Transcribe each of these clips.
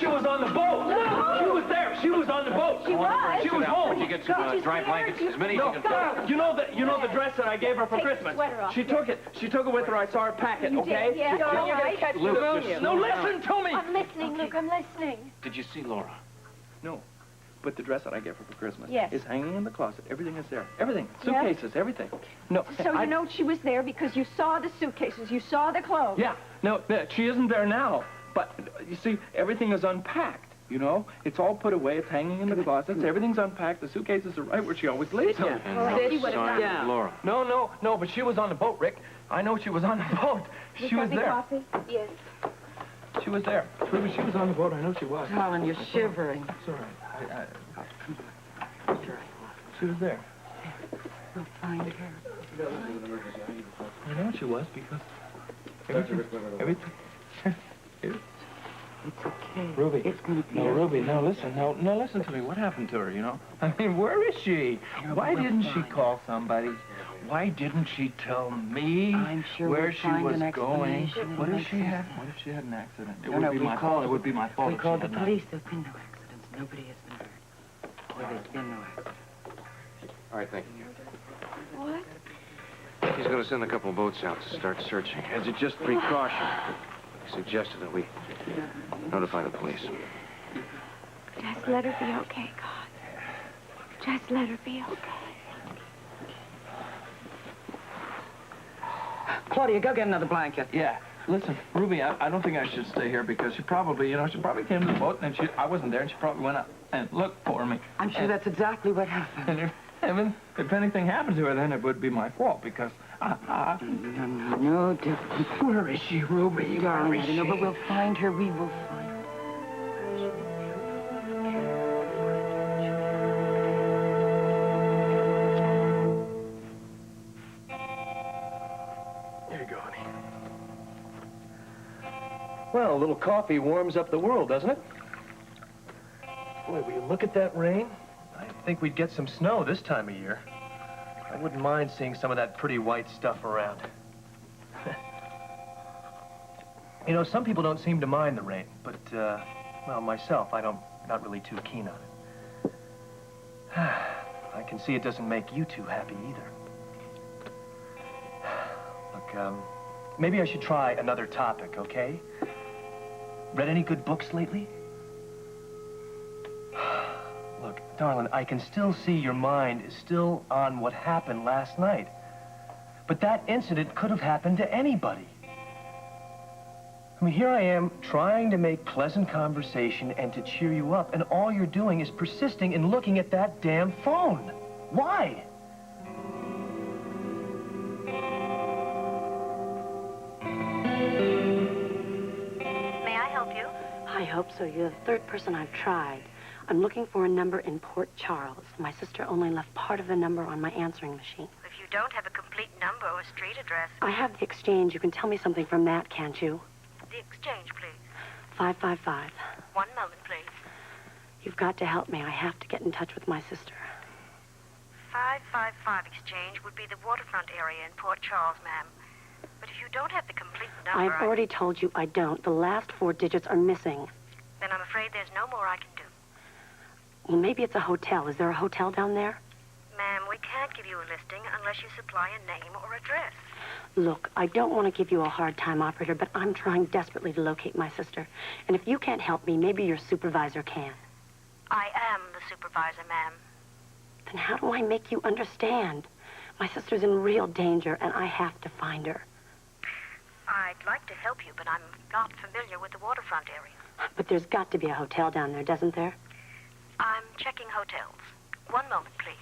She was on the boat. No. She was there. She was on the boat. She was? She was home. Would you get some dry blankets? As many as you can fit. You know the dress that I gave her for Christmas? She took it. She took it with her. I saw her pack it, okay? Yeah. Darling, you're going to catch pneumonia. No, listen to me. I'm listening, Luke. I'm listening. Did you see Laura? No. But the dress that I gave her for Christmas Yes. is hanging in the closet. Everything is there. Everything. Suitcases, everything. No. So you know she was there because you saw the suitcases, you saw the clothes. Yeah. No, she isn't there now. But, you see, everything is unpacked, you know? It's all put away. It's hanging in the closets. Everything's unpacked. The suitcases are right where she always leaves them. And Yeah. Laura. No, but she was on the boat, Rick. I know she was on the boat. She was there. Coffee? Yes. She was there. Ruby, she was on the boat. I know she was. Darling, you're shivering. It's all right. She was there. We'll find her. I know she was because everything. It's okay. Ruby. It's going to be... No, Ruby, no, listen. No, listen to me. What happened to her, you know? I mean, where is she? Why didn't she call somebody? Why didn't she tell me I'm sure where we'll she find was an going? explanation. What if Makes she sense. had? What if she had an accident? It No, would be we my called- fault. It would be my fault. We if she called the had not. police. There's been no accidents. Nobody has been hurt. Well, there's been no accident. All right, thank you. What? He's going to send a couple of boats out to start searching. As a just precaution, he suggested that we notify the police. Just let her be okay, God. Just let her be okay. Claudia, go get another blanket. Yeah. Listen, Ruby, I don't think I should stay here because she probably, you know, she probably came to the boat and I wasn't there and she probably went up and looked for me. I'm sure that's exactly what happened. And if anything happened to her, then it would be my fault because No different. Where is she, Ruby? Darling, Where I is don't know, she? but we'll find her. We will find her. Here you go, honey. Well, a little coffee warms up the world, doesn't it? Boy, will you look at that rain? I think we'd get some snow this time of year. I wouldn't mind seeing some of that pretty white stuff around. You know, some people don't seem to mind the rain, but, well, myself, not really too keen on it. I can see it doesn't make you too happy either. Look, maybe I should try another topic, okay? Read any good books lately? Look, darling, I can still see your mind is still on what happened last night. But that incident could have happened to anybody. I mean, here I am trying to make pleasant conversation and to cheer you up, and all you're doing is persisting in looking at that damn phone. Why? May I help you? I hope so. You're the third person I've tried. I'm looking for a number in Port Charles. My sister only left part of the number on my answering machine. If you don't have a complete number or street address, I have the exchange. You can tell me something from that, can't you? the exchange, please. 555. 1 moment, please. You've got to help me. I have to get in touch with my sister. 555 exchange would be the waterfront area in Port Charles, ma'am. But if you don't have the complete number, I've already told you I don't. The last 4 digits are missing. then I'm afraid there's no more I can do. Well, maybe it's a hotel. Is there a hotel down there? Ma'am, we can't give you a listing unless you supply a name or address. Look, I don't want to give you a hard time, operator, but I'm trying desperately to locate my sister. And if you can't help me, maybe your supervisor can. I am the supervisor, ma'am. Then how do I make you understand? My sister's in real danger, and I have to find her. I'd like to help you, but I'm not familiar with the waterfront area. But there's got to be a hotel down there, doesn't there? I'm checking hotels. 1 moment, please.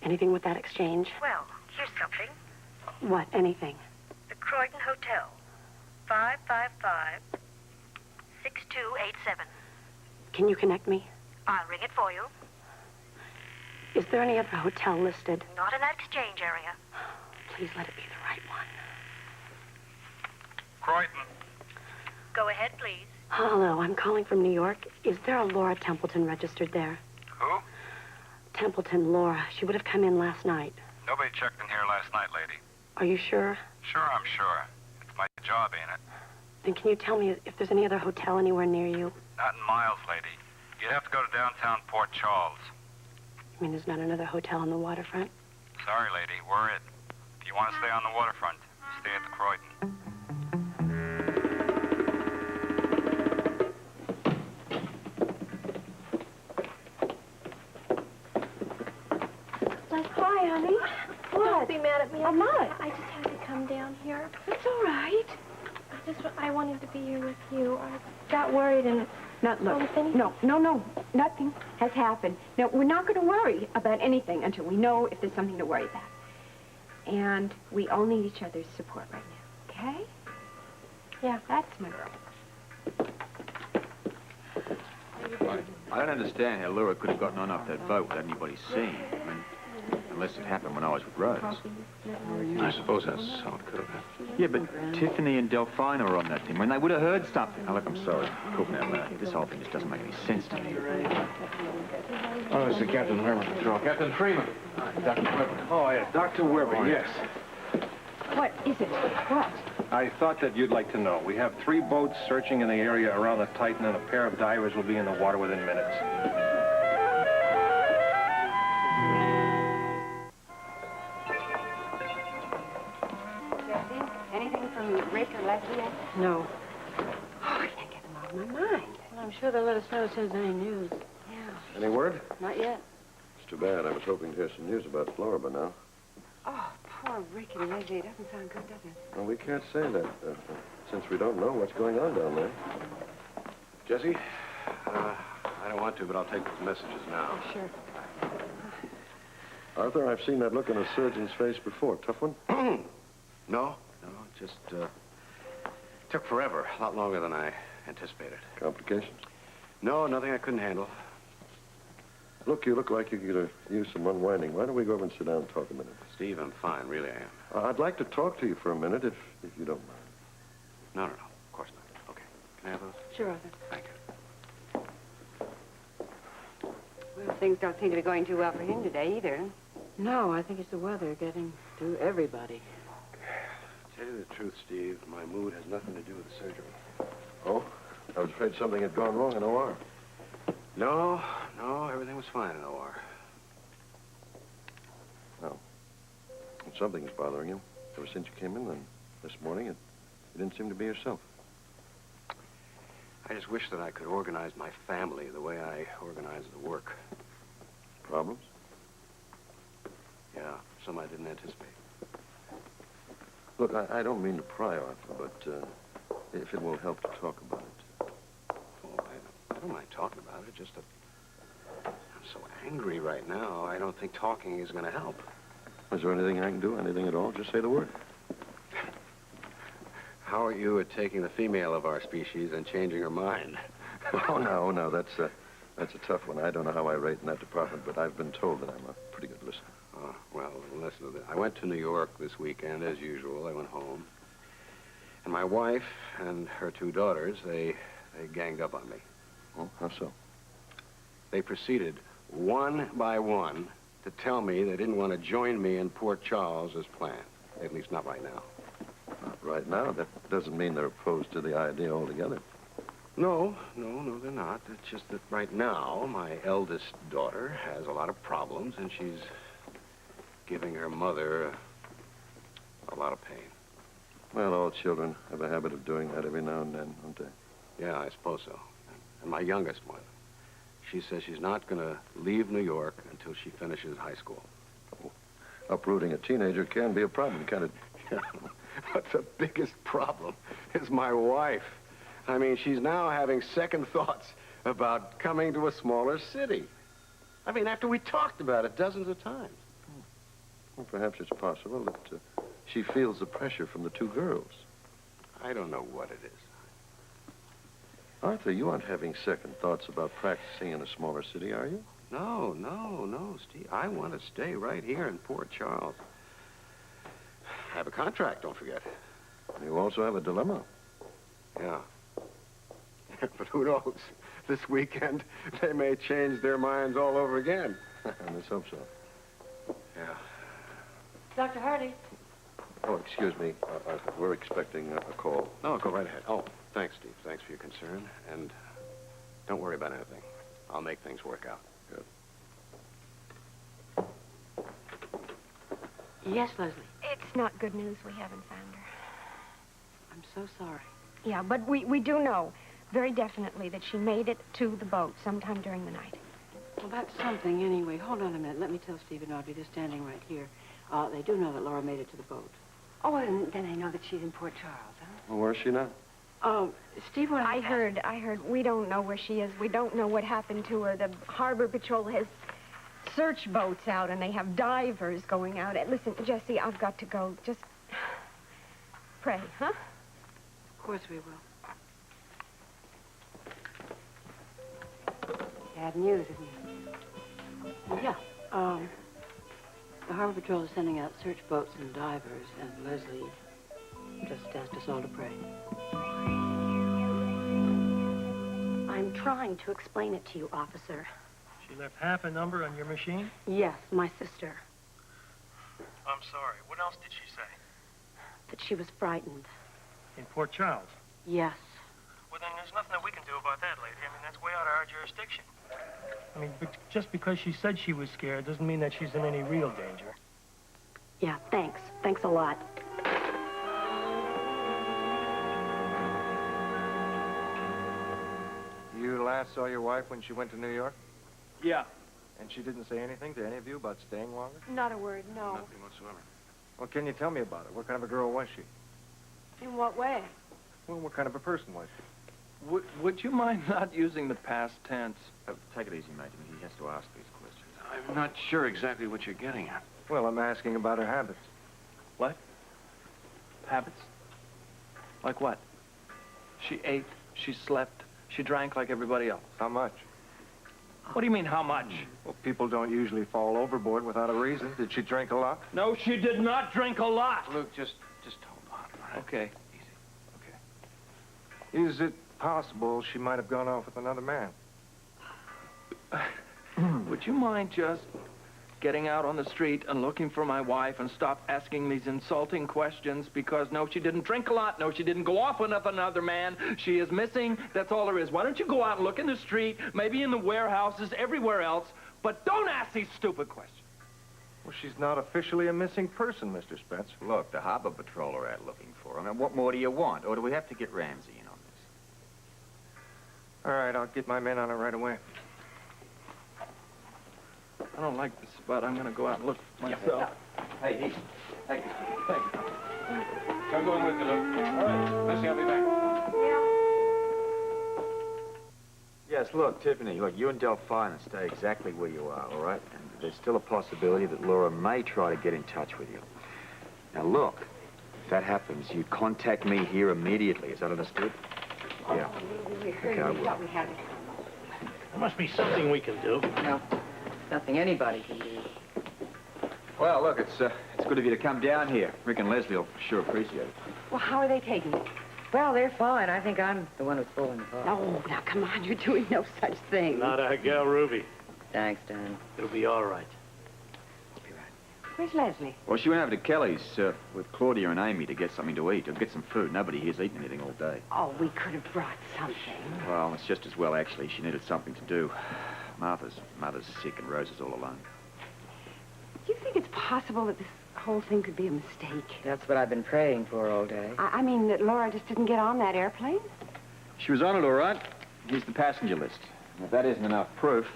Anything with that exchange? Well, here's something. What? Anything? The Croydon Hotel. 555-6287. Can you connect me? I'll ring it for you. Is there any other hotel listed? Not in that exchange area. Please let it be the right one. Croydon. Go ahead, please. Hello, I'm calling from New York. Is there a Laura Templeton registered there? Who? Templeton, Laura. She would have come in last night. Nobody checked in here last night, lady. Are you sure? Sure, I'm sure. It's my job, ain't it? Then can you tell me if there's any other hotel anywhere near you? Not in miles, lady. You'd have to go to downtown Port Charles. You mean there's not another hotel on the waterfront? Sorry, lady, we're it. If you want to stay on the waterfront, stay at the Croydon. Like, hi, honey. What? Don't be mad at me. I'm not. I just had to come down here. That's all right. I wanted to be here with you. I got worried and... Look, if anything- no. Nothing has happened. Now, we're not going to worry about anything until we know if there's something to worry about. And we all need each other's support right now, okay? Yeah. That's my girl. I don't understand how Laura could have gotten on off that boat without anybody seeing. Unless it happened when I was with Rose. I suppose that's how it could have happened. Yeah, but Tiffany and Delphina were on that team. When they would have heard something. Now, look, I'm sorry. Talking out loud here. This whole thing just doesn't make any sense to me. Oh, this is Captain Freeman. Captain Freeman. Dr. Weber. Oh, yeah, Dr. Weber, yes. What is it? What? I thought that you'd like to know. We have 3 boats searching in the area around the Titan, and a pair of divers will be in the water within minutes. Anything from Rick or Lesley yet? No. Oh, I can't get them out of my mind. Well, I'm sure they'll let us know as soon as any news. Yeah, Any word? Not yet. It's too bad. I was hoping to hear some news about Flora by now. Oh, poor Rick and Lesley. It doesn't sound good, does it? Well, we can't say that, since we don't know what's going on down there. Jesse, I don't want to, but I'll take those messages now. Oh, sure. Arthur, I've seen that look on a surgeon's face before. Tough one? No, just, took forever. A lot longer than I anticipated. Complications? No, nothing I couldn't handle. Look, you look like you could use some unwinding. Why don't we go over and sit down and talk a minute? Steve, I'm fine. Really, I am. I'd like to talk to you for a minute, if you don't mind. No, of course not. Okay. Can I have those? Sure, Arthur. Thank you. Well, things don't seem to be going too well for him today, either. No, I think it's the weather getting to everybody. Tell you the truth, Steve, my mood has nothing to do with the surgery. Oh? I was afraid something had gone wrong in OR. No, everything was fine in OR. No. Well, something is bothering you. Ever since you came in then this morning, you didn't seem to be yourself. I just wish that I could organize my family the way I organize the work. Problems? Yeah, some I didn't anticipate. Look, I don't mean to pry, Arthur, but if it will help to talk about it. Oh, I don't mind talking about it, just that I'm so angry right now, I don't think talking is going to help. Is there anything I can do? Anything at all? Just say the word. How are you at taking the female of our species and changing her mind? Oh, no, that's a tough one. I don't know how I rate in that department, but I've been told that I'm a pretty good listener. Well, listen to this. I went to New York this weekend, as usual. I went home. And my wife and her 2 daughters, they ganged up on me. Oh, how so? They proceeded, one by one, to tell me they didn't want to join me in Port Charles as planned. At least not right now. Not right now. That doesn't mean they're opposed to the idea altogether. No, they're not. It's just that right now, my eldest daughter has a lot of problems, and she's giving her mother a lot of pain. Well, all children have a habit of doing that every now and then, don't they? Yeah, I suppose so. And my youngest one, she says she's not going to leave New York until she finishes high school. Oh, uprooting a teenager can be a problem, can't it? But the biggest problem is my wife. I mean, she's now having second thoughts about coming to a smaller city. I mean, after we talked about it dozens of times. Well, perhaps it's possible that she feels the pressure from the 2 girls. I don't know what it is. Arthur, you aren't having second thoughts about practicing in a smaller city, are you? No, Steve. I want to stay right here in Port Charles. I have a contract, don't forget. You also have a dilemma. Yeah. But who knows? This weekend, they may change their minds all over again. Let's hope so. Yeah. Dr. Hardy. Oh, excuse me. Arthur, we're expecting a call. No, go right ahead. Oh, Thanks, Steve. Thanks for your concern. And don't worry about anything. I'll make things work out. Good. Yes, Leslie. It's not good news we haven't found her. I'm so sorry. Yeah, but we do know very definitely that she made it to the boat sometime during the night. Well, that's something anyway. Hold on a minute. Let me tell Steve and Audrey. They're standing right here. They do know that Laura made it to the boat. Oh, and then I know that she's in Port Charles, huh? Well, where's she now? Steve, what I heard. We don't know where she is. We don't know what happened to her. The Harbor Patrol has search boats out, and they have divers going out. Listen, Jesse, I've got to go. Just pray, huh? Of course we will. Bad news, isn't it? Yeah. The Harbor Patrol is sending out search boats and divers, and Leslie just asked us all to pray. I'm trying to explain it to you, officer. She left half a number on your machine? Yes, my sister. I'm sorry. What else did she say? That she was frightened. In Port Charles? Yes. Well, then there's nothing that we can do about that, lady. I mean, that's way out of our jurisdiction. I mean, but just because she said she was scared doesn't mean that she's in any real danger. Yeah, thanks. Thanks a lot. You last saw your wife when she went to New York? Yeah. And she didn't say anything to any of you about staying longer? Not a word, no. Nothing whatsoever. Well, can you tell me about her? What kind of a girl was she? In what way? Well, what kind of a person was she? Would you mind not using the past tense? Take it easy, mate. He has to ask these questions. I'm not sure exactly what you're getting at. Well, I'm asking about her habits. What? Habits? Like what? She ate, she slept, she drank like everybody else. How much? What do you mean, how much? Well, people don't usually fall overboard without a reason. Did she drink a lot? No, she did not drink a lot. Luke, just hold on. All right? Okay. Is it possible she might have gone off with another man? Would you mind just getting out on the street and looking for my wife and stop asking these insulting questions? Because no, she didn't drink a lot. No, she didn't go off with another man. She is missing. That's all there is. Why don't you go out and look in the street, maybe in the warehouses, everywhere else, but don't ask these stupid questions. Well, she's not officially a missing person, Mr. Spence. Look, the Harbor Patrol are out looking for her. I mean, what more do you want? Or do we have to get Ramsey in on this? All right, I'll get my men on it right away. I don't like this, but I'm going to go out and look myself. Hey, easy. Thank you. Thank you. I'm going with you, Luke. All right. Leslie, I'll be back. Yes, look, Tiffany, look, you and Delphine stay exactly where you are, all right? And there's still a possibility that Laura may try to get in touch with you. Now, look, if that happens, you contact me here immediately. Is that understood? Yeah. Okay, I will. There must be something we can do. No, nothing anybody can do. Well, look, it's good of you to come down here. Rick and Leslie will sure appreciate it. Well, how are they taking it? Well, they're fine. I think I'm the one who's pulling apart. No, now, come on. You're doing no such thing. Not our gal, Ruby. Thanks, Dan. It'll be all right. Where's Leslie? Well, she went over to Kelly's with Claudia and Amy to get something to eat, or get some food. Nobody here's eaten anything all day. Oh, we could have brought something. Well, it's just as well, actually. She needed something to do. Mother's sick and Rose is all alone. Do you think it's possible that this whole thing could be a mistake? That's what I've been praying for all day. I mean that Laura just didn't get on that airplane? She was on it, all right. Here's the passenger list. And if that isn't enough proof,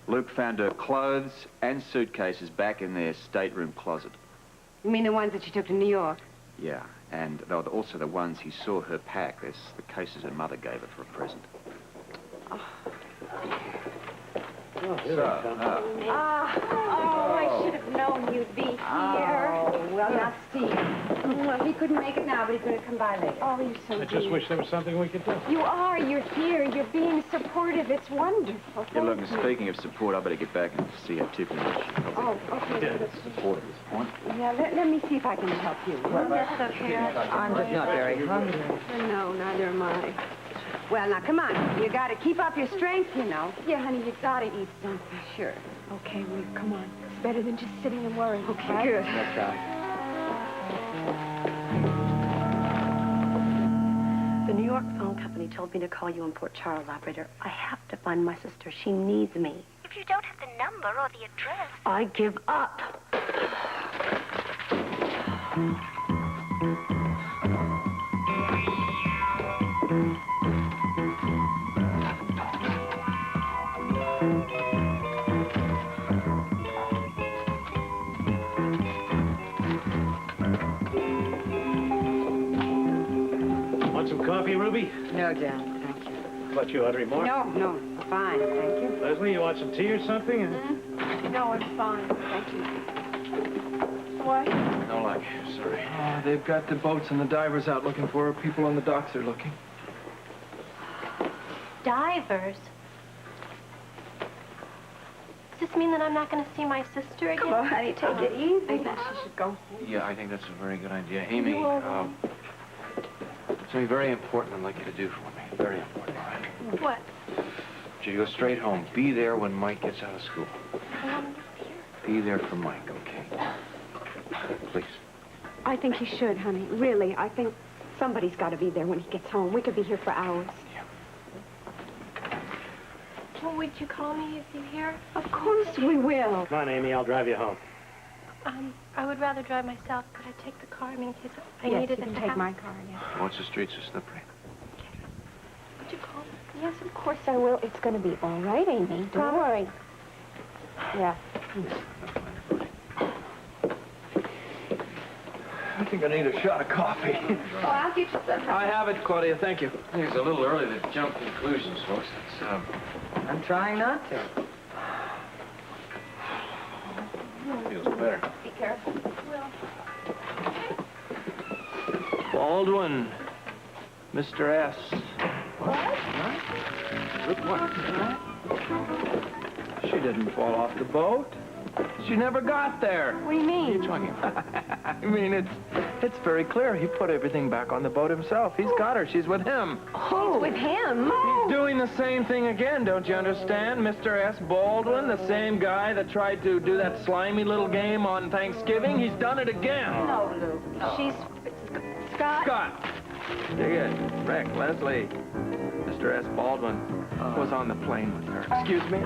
Luke found her clothes and suitcases back in their stateroom closet. You mean the ones that she took to New York? Yeah, and they were also the ones he saw her pack. There's the cases her mother gave her for a present. I should have known you'd be here. Oh, well, now, Steve. Well, he couldn't make it now, but he's going to come by later. Oh, you're so I just wish there was something we could do. You are. You're here. You're being supportive. It's wonderful. Yeah, look, and speaking of support, I better get back and see how Tiffany is. Oh, okay. Support at this point. Yeah, let me see if I can help you. That's okay. I'm just not very hungry. No, neither am I. Well, now, come on. You got to keep up your strength, you know. Yeah, honey, you got to eat something. Sure. Okay, well, come on. It's better than just sitting and worrying. Okay, good. That's right. The New York phone company told me to call you in Port Charles, operator. I have to find my sister. She needs me. If you don't have the number or the address... I give up. Want some coffee, Ruby? No, John, thank you. How about you, Audrey? More? No, fine, thank you. Leslie, you want some tea or something? No, I'm fine. Thank you. What? No luck. Sorry. Oh, they've got the boats and the divers out looking for her. People on the docks are looking. Divers? Does this mean that I'm not going to see my sister again? Come on, honey, take it easy. I think she should go. Yeah, I think that's a very good idea. Amy, something very important I'd like you to do for me. Very important, all right? What? You go straight home. Be there when Mike gets out of school. I want to be here. Be there for Mike, okay? Please. I think he should, honey. Really, I think somebody's got to be there when he gets home. We could be here for hours. Well, would you call me if you're here? Of course we will. Come on, Amy, I'll drive you home. I would rather drive myself. Could I take the car? I mean, in case I yes, needed you it can to take have... my car, yes. Once the streets are slippery. Would you call me? Yes, of course I will. It's going to be all right, Amy. Don't worry. Yeah. I think I need a shot of coffee. Oh, I'll get you some. I have it, Claudia. Thank you. I think it's a little early to jump conclusions, folks. It's, I'm trying not to. feels better. Be careful. Baldwin. Mr. S. Look what? She didn't fall off the boat. She never got there. What do you mean? What are you talking about? I mean, it's very clear. He put everything back on the boat himself. He's got her. She's with him. Oh, she's with him? He's doing the same thing again, don't you understand? Mr. S. Baldwin, the same guy that tried to do that slimy little game on Thanksgiving, he's done it again. No, Lou. She's... Scott? Scott. Dig it. Rick Lesley. Mr. S. Baldwin was on the plane with her. Excuse me?